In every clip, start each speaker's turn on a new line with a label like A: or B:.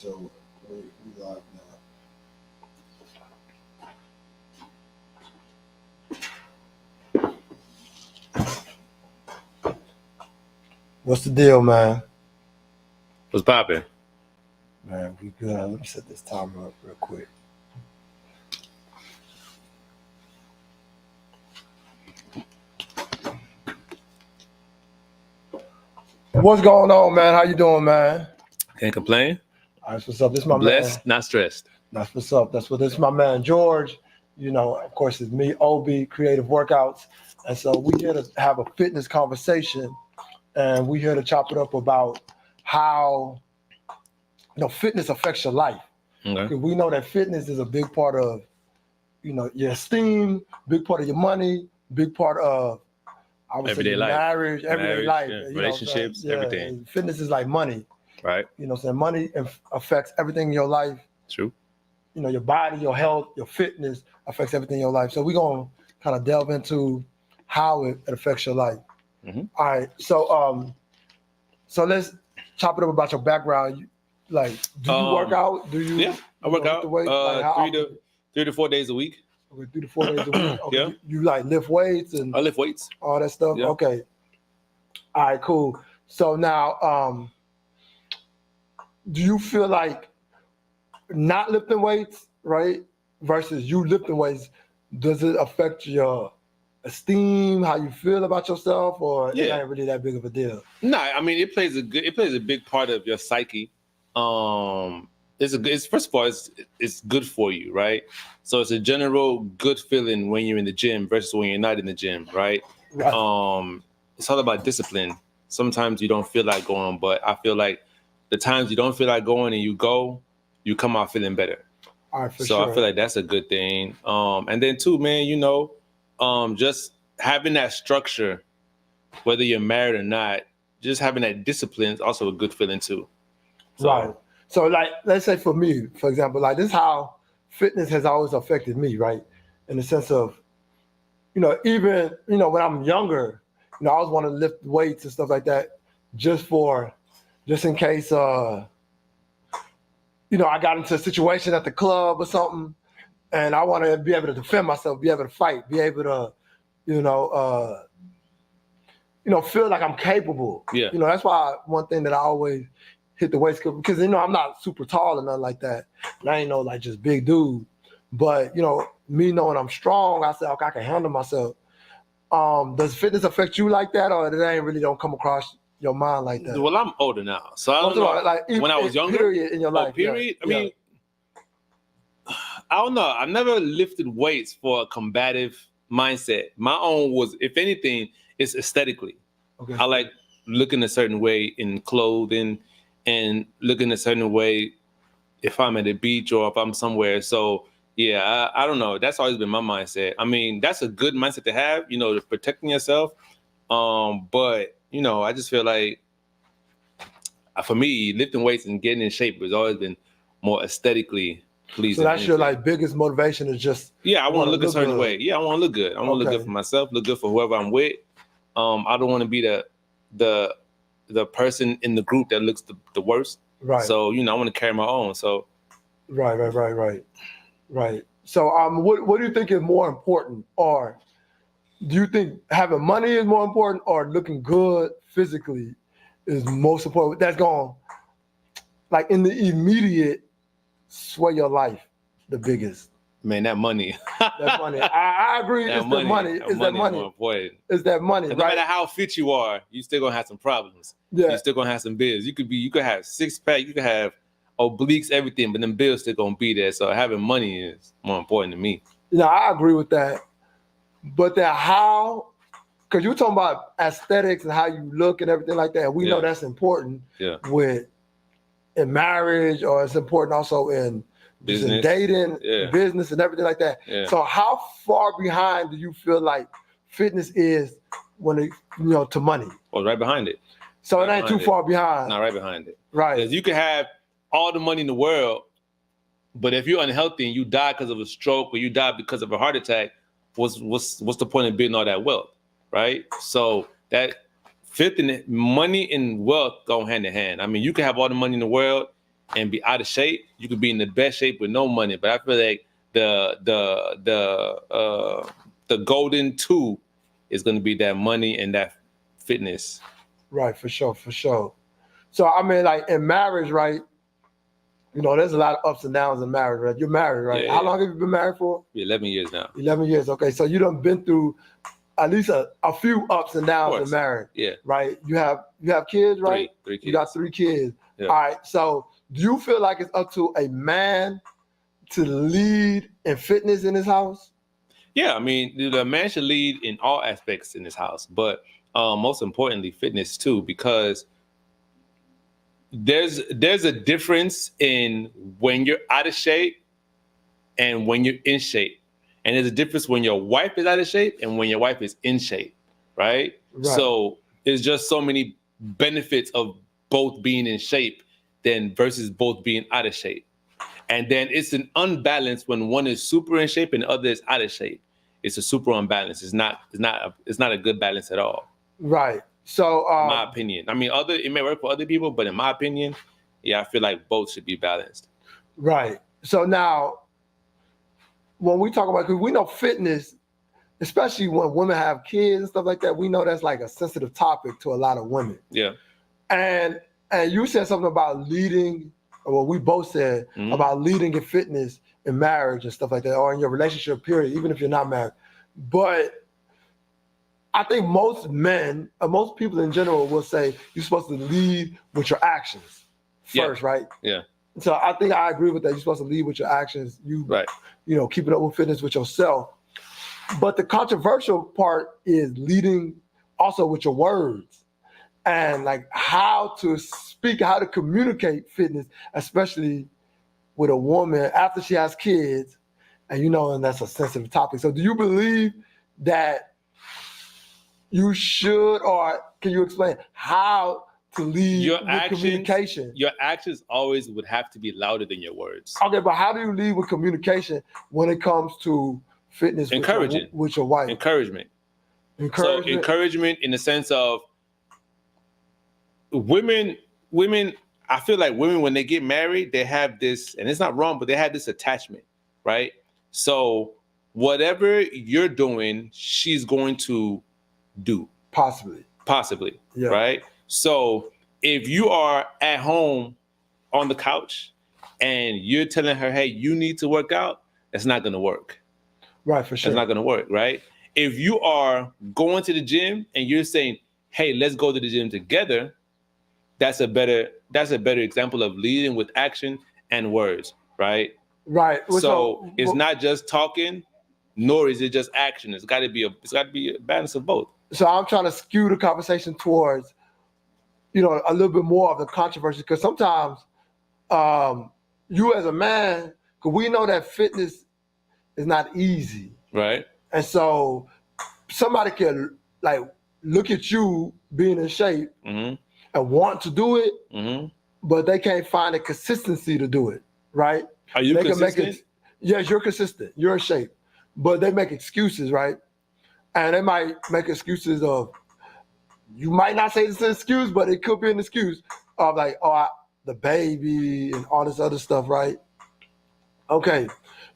A: So we live now. What's the deal, man?
B: What's poppin'?
A: Man, we good. Let me set this timer up real quick. What's going on, man? How you doing, man?
B: Can't complain.
A: All right, what's up? This is my
B: Blessed,
A: man.
B: not stressed.
A: That's what's up. That's what this is my man George. You know, of course, it's me, Obi, Creative Workouts. And so we here to have a fitness conversation, and we here to chop it up about how fitness affects your life.
B: Okay.
A: Because we know that fitness is a big part of your esteem, big part of your money, big part of
B: Everyday
A: your
B: life.
A: marriage, everyday life,
B: yeah,
A: you know what I'm saying?
B: relationships,
A: Yeah,
B: everything.
A: Fitness is like money.
B: Right.
A: You know what I'm saying? Money affects everything in your life.
B: True.
A: You know, your body, your health, your fitness affects everything in your life. So we're gonna kind of delve into how it affects your life.
B: Mhm.
A: All right. So let's chop it up about your background. Do you work out? Do you?
B: Yeah, I work
A: lift
B: out
A: the weight? Like how
B: three
A: often?
B: to 4 days a week.
A: Okay, 3 to 4 days a week. Okay,
B: Yeah.
A: you like lift weights and
B: I lift weights.
A: all that stuff.
B: Yeah.
A: Okay. All right, cool. So now, do you feel like not lifting weights, right, versus you lifting weights, does it affect your esteem, how you feel about yourself, or it
B: Yeah.
A: ain't really that big of a deal?
B: No, I mean it plays a big part of your psyche. It's first of all it's good for you, right? So it's a general good feeling when you're in the gym versus when you're not in the gym, right?
A: Right.
B: It's all about discipline. Sometimes you don't feel like going, but I feel like the times you don't feel like going and you go, you come out feeling better.
A: All right, for
B: So
A: sure.
B: I feel like that's a good thing. And then too, man, just having that structure, whether you're married or not, just having that discipline is also a good feeling too. So,
A: Right. So, like, let's say for me, for example, like this is how fitness has always affected me, right? In the sense of, even, when I'm younger, I always want to lift weights and stuff like that just in case, I got into a situation at the club or something and I want to be able to defend myself, be able to fight, be able to, you know, feel like I'm capable.
B: Yeah.
A: That's why one thing that I always hit the weights because I'm not super tall or nothing like that. And I ain't no like just big dude. But me knowing I'm strong, I said, okay, I can handle myself. Does fitness affect you like that, or it ain't really don't come across your mind like that?
B: Well, I'm older now, so I don't know.
A: Like
B: when I was younger,
A: period in your life.
B: period.
A: Yeah.
B: I mean, I don't know. I've never lifted weights for a combative mindset. My own was, if anything, it's aesthetically.
A: Okay.
B: I like looking a certain way in clothing and looking a certain way if I'm at the beach or if I'm somewhere. So yeah, I don't know. That's always been my mindset. I mean, that's a good mindset to have, to protecting yourself. But I just feel like for me, lifting weights and getting in shape has always been more aesthetically pleasing.
A: So that's your like biggest motivation is just
B: I want to look a certain way. Yeah, I want to look good. I want to look good for myself, look good for whoever I'm with. I don't want to be the person in the group that looks the worst.
A: Right.
B: So I want to carry my own. So
A: right. So what do you think is more important, or do you think having money is more important, or looking good physically is most important? That's going like in the immediate sway your life the biggest.
B: Man, that money.
A: That money. I agree.
B: That
A: It's
B: money,
A: the money. It's that money.
B: More important.
A: It's that money. Right?
B: No matter how fit you are, you still gonna have some problems.
A: Yeah.
B: You're still gonna have some bills. You could have six pack, you could have obliques, everything, but them bills still gonna be there. So having money is more important to me.
A: I agree with that. But because you're talking about aesthetics and how you look and everything like that. We know that's important.
B: Yeah.
A: In marriage, or it's important also in business, in dating, business, and everything like that.
B: Yeah.
A: So how far behind do you feel like fitness is when it to money?
B: Well, right behind it.
A: So it ain't too far behind.
B: Not right behind it.
A: Right.
B: Because you can have all the money in the world, but if you're unhealthy and you die because of a stroke or you die because of a heart attack, what's the point of building all that wealth, right? So that money and wealth go hand in hand. I mean, you can have all the money in the world and be out of shape. You could be in the best shape with no money. But I feel like the golden two is going to be that money and that fitness.
A: Right, for sure, for sure. So I mean, like in marriage, right? You know, there's a lot of ups and downs in marriage, right? You're married, right?
B: Yeah,
A: How
B: yeah.
A: long have you been married for?
B: 11 years now.
A: 11 years. Okay, so you done been through at least a few ups and downs in
B: course.
A: marriage,
B: Yeah.
A: right? You have kids, right?
B: Three kids.
A: You got 3 kids.
B: Yeah.
A: All right. So do you feel like it's up to a man to lead in fitness in his house?
B: Yeah, I mean, the man should lead in all aspects in this house, but most importantly, fitness too, because there's a difference in when you're out of shape and when you're in shape, and there's a difference when your wife is out of shape and when your wife is in shape, right? So there's just so many benefits of both being in shape than versus both being out of shape. And then it's an unbalance when one is super in shape and the other is out of shape. It's a super unbalance. It's not a good balance at all.
A: Right. So
B: In my opinion. I mean, it may work for other people, but in my opinion, yeah, I feel like both should be balanced.
A: Right. So now, when we talk about, because we know fitness, especially when women have kids and stuff like that, we know that's like a sensitive topic to a lot of women.
B: Yeah.
A: And you said something about leading, or what we both said about leading in fitness in marriage and stuff like that, or in your relationship period, even if you're not married. But I think most men, or most people in general, will say you're supposed to lead with your actions first, right?
B: Yeah.
A: So I think I agree with that. You're supposed to lead with your actions.
B: Right.
A: You know, keeping up with fitness with yourself. But the controversial part is leading also with your words and like how to speak, how to communicate fitness, especially with a woman after she has kids. And you know, and that's a sensitive topic. So do you believe that you should, or can you explain how to lead
B: Your
A: with communication?
B: Your actions always would have to be louder than your words.
A: Okay, but how do you lead with communication when it comes to fitness
B: Encouraging.
A: with your wife?
B: Encouragement.
A: Encouragement.
B: So encouragement in the sense of women, I feel like women, when they get married, they have this, and it's not wrong, but they have this attachment, right? So whatever you're doing, she's going to do.
A: Possibly. Yeah.
B: Right? So if you are at home on the couch and you're telling her, hey, you need to work out, that's not going to work.
A: Right, for sure.
B: That's not going to work, right? If you are going to the gym and you're saying, hey, let's go to the gym together, that's a better example of leading with action and words, right?
A: Right.
B: So it's not just talking, nor is it just action. It's got to be a balance of both.
A: So I'm trying to skew the conversation towards, you know, a little bit more of the controversy, because sometimes you as a man, because we know that fitness is not easy.
B: Right.
A: And so somebody can like look at you being in shape and want to do it, but they can't find a consistency to do it, right?
B: Are you consistent?
A: Yes, you're consistent. You're in shape. But they make excuses, right? And they might make excuses of, you might not say it's an excuse, but it could be an excuse of like, the baby and all this other stuff, right? Okay,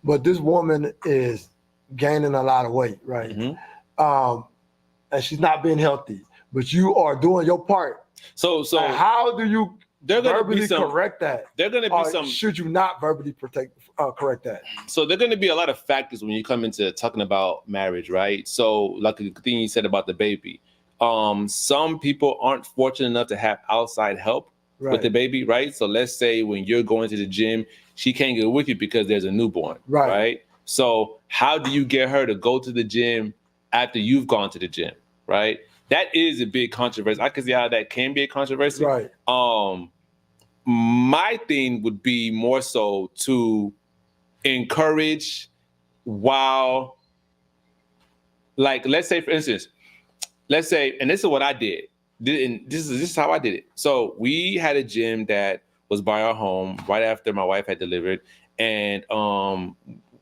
A: but this woman is gaining a lot of weight, right? And she's not being healthy, but you are doing your part. So how do you verbally correct that?
B: There are going to be some.
A: Should you not verbally correct that?
B: So there are going to be a lot of factors when you come into talking about marriage, right? So like the thing you said about the baby, some people aren't fortunate enough to have outside help with the baby, right? So let's say when you're going to the gym, she can't get with you because there's a newborn, right? So how do you get her to go to the gym after you've gone to the gym, right? That is a big controversy. I can see how that can be a controversy.
A: Right.
B: My thing would be more so to encourage while, like, let's say, for instance, and this is what I did. This is how I did it. So we had a gym that was by our home right after my wife had delivered, and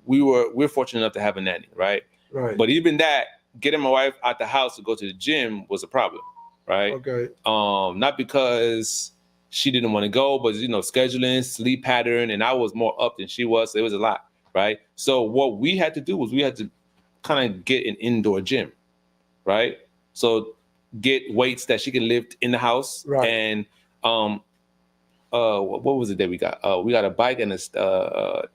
B: we're fortunate enough to have a nanny, right?
A: Right.
B: But even that, getting my wife out the house to go to the gym was a problem, right?
A: Okay.
B: Not because she didn't want to go, but scheduling, sleep pattern, and I was more up than she was. So it was a lot, right? So what we had to do was we had to kind of get an indoor gym, right? So get weights that she can lift in the house,
A: Right.
B: and what was it that we got? We got a bike and a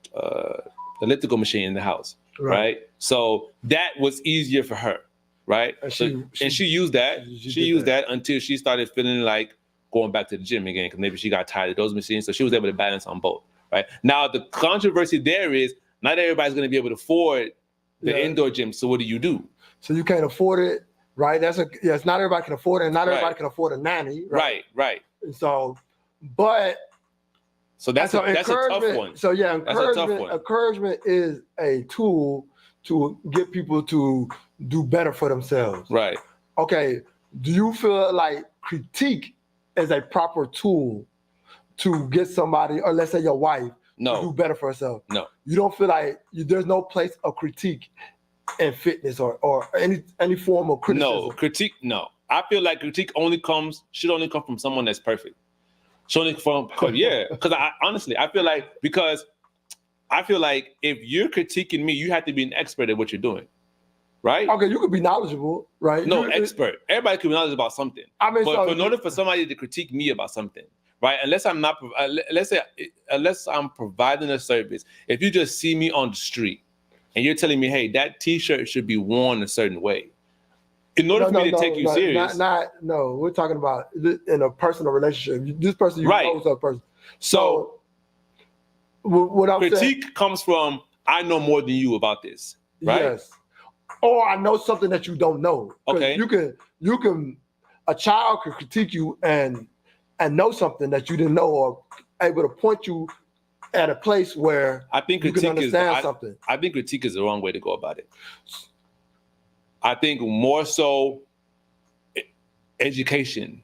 B: elliptical machine in the house, right? So that was easier for her, right? And she used that. She used that until she started feeling like going back to the gym again, because maybe she got tired of those machines. So she was able to balance on both, right? Now the controversy there is not everybody's going to be able to afford the indoor gym. So what do you do?
A: So you can't afford it, right? It's not everybody can afford it, and not everybody can afford a nanny, right?
B: Right.
A: So, but
B: that's a tough one.
A: So yeah, encouragement is a tool to get people to do better for themselves.
B: Right.
A: Okay. Do you feel like critique is a proper tool to get somebody, or let's say your wife, to do better for herself?
B: No.
A: You don't feel like there's no place of critique in fitness or any form of criticism?
B: No, critique, no. I feel like critique should only come from someone that's perfect. Should only from, because I feel like if you're critiquing me, you have to be an expert at what you're doing, right?
A: Okay, you could be knowledgeable, right?
B: No, expert. Everybody can be knowledgeable about something.
A: I mean,
B: but in order for somebody to critique me about something, right? Unless I'm providing a service, if you just see me on the street and you're telling me, hey, that T-shirt should be worn a certain way, in order for me to take you serious.
A: No, we're talking about in a personal relationship. This person, you know, is a person.
B: So
A: what I'm
B: critique
A: saying,
B: comes from, I know more than you about this, right?
A: Yes. Or I know something that you don't know.
B: Okay.
A: You can, a child can critique you and know something that you didn't know, or able to point you at a place where
B: I think
A: you can understand something.
B: I think critique is the wrong way to go about it. I think more so education.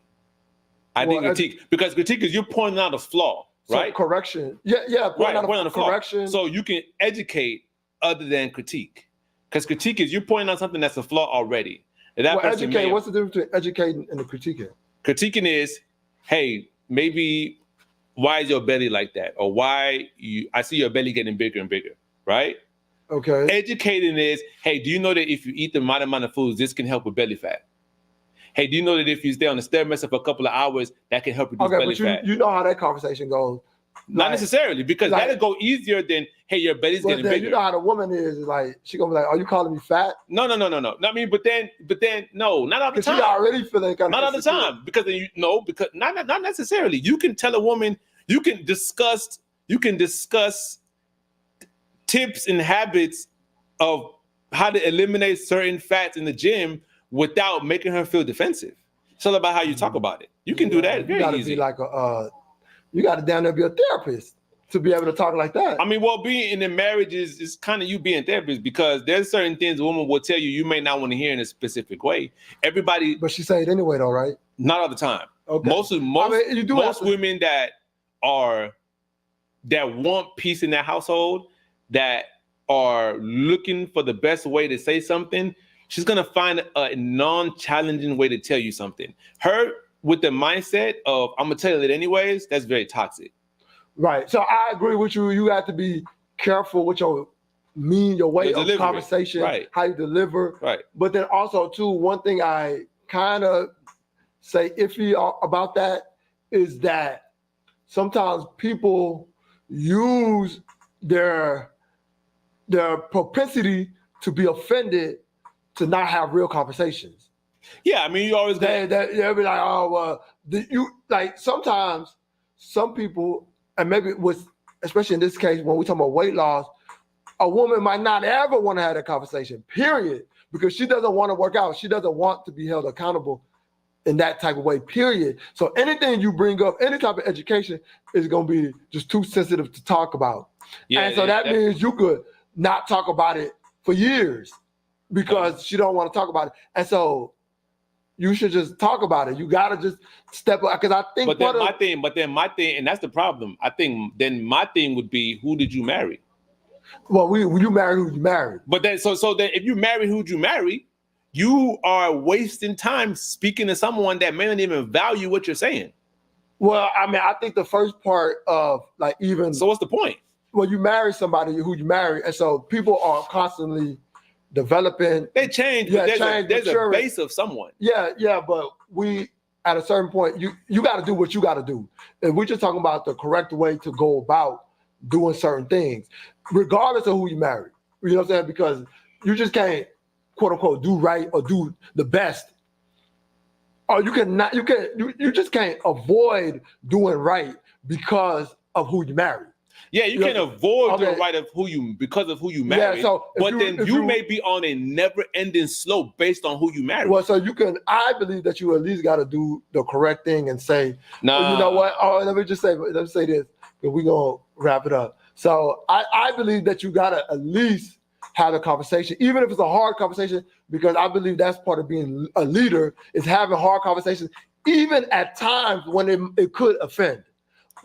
B: Because critique is you're pointing out a flaw, right?
A: So correction. Yeah. Pointing out a correction.
B: So you can educate other than critique. Because critique is you're pointing out something that's a flaw already.
A: What's the difference between educating and the critiquing?
B: Critiquing is, hey, maybe why is your belly like that? Or I see your belly getting bigger and bigger, right?
A: Okay.
B: Educating is, hey, do you know that if you eat the right amount of foods, this can help with belly fat? Hey, do you know that if you stay on the Stairmaster for a couple of hours, that can help reduce belly fat?
A: You know how that conversation goes.
B: Not necessarily, because that'll go easier than, hey, your belly's getting bigger.
A: You know how the woman is like, she gonna be like, are you calling me fat?
B: No. I mean, but then, no, not all the time.
A: She already feeling kind of
B: not all the time, because then because not necessarily. You can tell a woman, you can discuss tips and habits of how to eliminate certain fats in the gym without making her feel defensive. It's all about how you talk about it. You can do that very easy.
A: Be like you got to down there be a therapist to be able to talk like that.
B: I mean, well, being in a marriage is kind of you being a therapist, because there's certain things a woman will tell you may not want to hear in a specific way. Everybody,
A: but she say it anyway, though, right?
B: Not all the time.
A: Okay.
B: Most women that want peace in their household, that are looking for the best way to say something, she's gonna find a non-challenging way to tell you something. Her with the mindset of I'm gonna tell you it anyways, that's very toxic.
A: Right. So I agree with you. You have to be careful with your way of conversation,
B: right,
A: how you deliver.
B: Right.
A: But then also too, one thing I kind of say iffy about that is that sometimes people use their propensity to be offended to not have real conversations.
B: Yeah, I mean, you always
A: they'll be like, oh, well, sometimes some people, and maybe especially in this case when we talk about weight loss, a woman might not ever want to have that conversation, period, because she doesn't want to work out. She doesn't want to be held accountable in that type of way, period. So anything you bring up, any type of education is going to be just too sensitive to talk about. Yeah, and so that means you could not talk about it for years because she don't want to talk about it. And so you should just talk about it. You got to just step up. Because I think
B: But then my thing, and that's the problem. I think then my thing would be, who did you marry?
A: Well, you marry who you marry.
B: But then, so then if you marry who you marry, you are wasting time speaking to someone that may not even value what you're saying.
A: Well, I mean, I think the first part of like even
B: So what's the point?
A: well, you marry somebody who you marry, and so people are constantly developing.
B: They change,
A: Yeah,
B: but there's
A: change,
B: a
A: maturing.
B: base of someone.
A: Yeah, but we at a certain point, you got to do what you got to do. And we're just talking about the correct way to go about doing certain things, regardless of who you marry. You know what I'm saying? Because you just can't, quote unquote, do right or do the best. Or you just can't avoid doing right because of who you marry.
B: Yeah, you can avoid doing right of because of who you marry.
A: Yeah, so
B: but then you may be on a never-ending slope based on who you marry.
A: Well, so I believe that you at least got to do the correct thing and say,
B: nah.
A: You know what? Oh, let me say this, because we're gonna wrap it up. So I believe that you gotta at least have a conversation, even if it's a hard conversation, because I believe that's part of being a leader is having hard conversations, even at times when it could offend.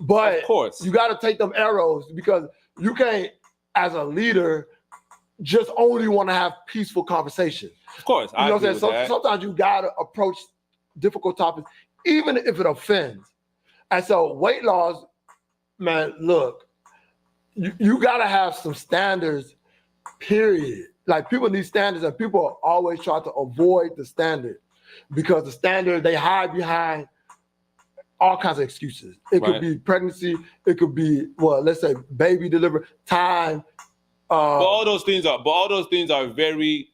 A: But
B: of course,
A: you got to take them arrows, because you can't, as a leader, just only want to have peaceful conversations.
B: Of course,
A: you know what I'm saying. Sometimes you got to approach difficult topics, even if it offends. And so, weight loss, man, look, you got to have some standards. Period. Like, people need standards, and people always try to avoid the standard, because the standard they hide behind all kinds of excuses. It could be pregnancy. It could be, well, let's say baby delivery, time.
B: But all those things are very,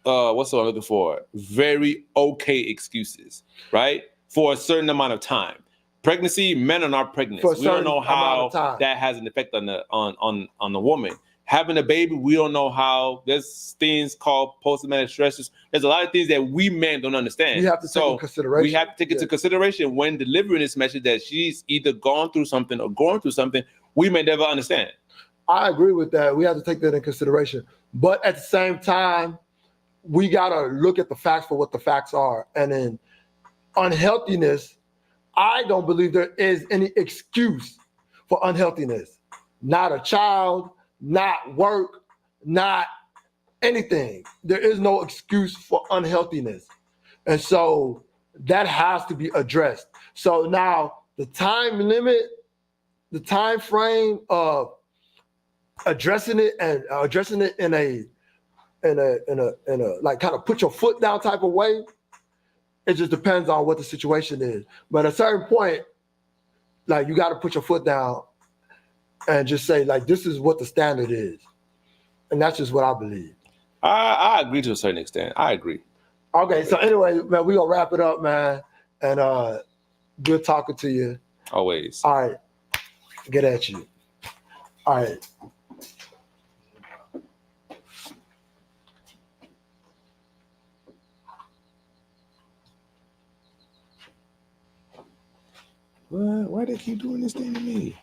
B: what's the word I'm looking for? Very okay excuses, right? For a certain amount of time. Pregnancy, men are not pregnant. We don't know how that has an effect on the woman. Having a baby, we don't know how. There's things called post-traumatic stresses. There's a lot of things that we men don't understand.
A: We have to take into consideration.
B: We have to take into consideration when delivering this message that she's either gone through something or going through something we may never understand.
A: I agree with that. We have to take that in consideration. But at the same time, we got to look at the facts for what the facts are. And in unhealthiness, I don't believe there is any excuse for unhealthiness. Not a child, not work, not anything. There is no excuse for unhealthiness. And so that has to be addressed. So now the time limit, the time frame of addressing it and addressing it in a like kind of put your foot down type of way, it just depends on what the situation is. But at a certain point, like, you got to put your foot down and just say, like, this is what the standard is. And that's just what I believe.
B: I agree to a certain extent. I agree.
A: Okay, so anyway, man, we're going to wrap it up, man. And good talking to you.
B: Always.
A: All right. Get at you. All right.
B: Why they keep doing this thing to me?